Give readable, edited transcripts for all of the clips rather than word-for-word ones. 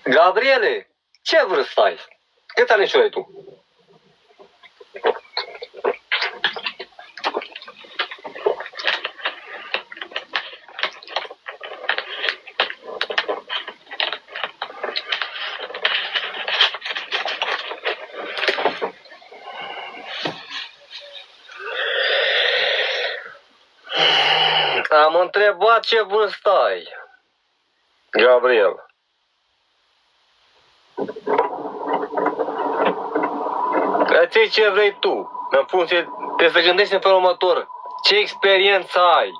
Gabriele, ce vârstă ai? Câți ani ai tu? Am întrebat ce vârstă ai, Gabriel. Ți ce vrei tu, în funcție, trebuie să gândești în felul următor. Ce experiență ai?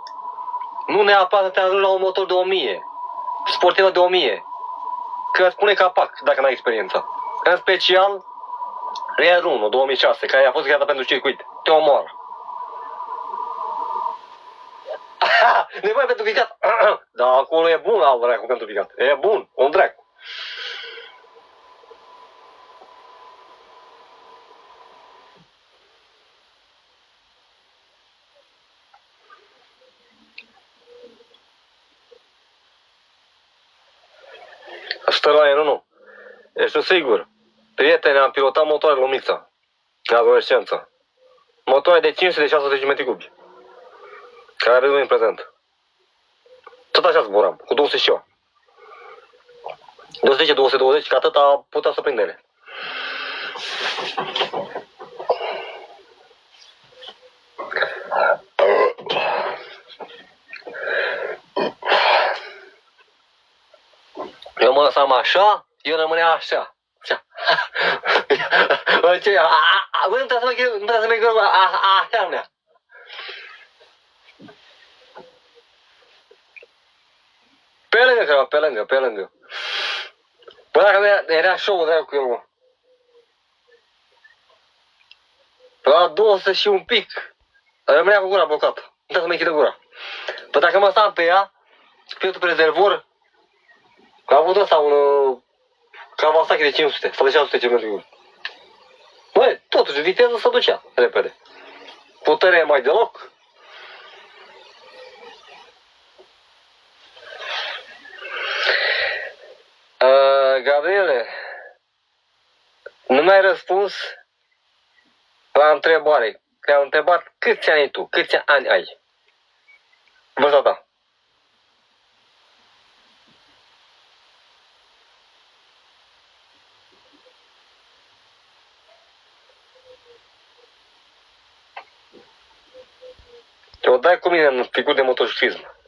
Nu neapărat să te ajungi la un motor de 1000, sportivă de 1000, că îți pune capac dacă n-ai experiența. În special, Real 1, 2006, care a fost creată pentru circuit. Te omoară. Nevoie pentru picat. Dar acolo e bun al dracu pentru picat. E bun, un dracu. Stă la aer, nu. Ești sigur. Prietene, am pilotat motoare Lumița. În adolescență. Motoare de 500 de 600 metri cubi. Care avem în prezent. Tot așa zburam, cu 200 și eu. 210-220, că atât a putea să prinde ele. Eu mă lăsam așa, eu rămânea așa. Nu trebuie să merg așa mea. Pe lângă, ceva, pe lângă. Bă, dacă era show-ul de cu el, mă. La 200 și un pic. Rămânea cu gura blocată. Nu trebuie să mă închidă gura. Păi dacă mă stam pe ea, spiritul pe rezervor, a avut ăsta un Kawasaki de 500 sau de 600 km. Băi, totuși, viteză se ducea repede. Puterea mai deloc. Gabriele, nu mi-ai răspuns la întrebare. Că am întrebat câți ani ai tu, câți ani ai? Vârsta ta. Te o dai cu mine în figuri de motociclism.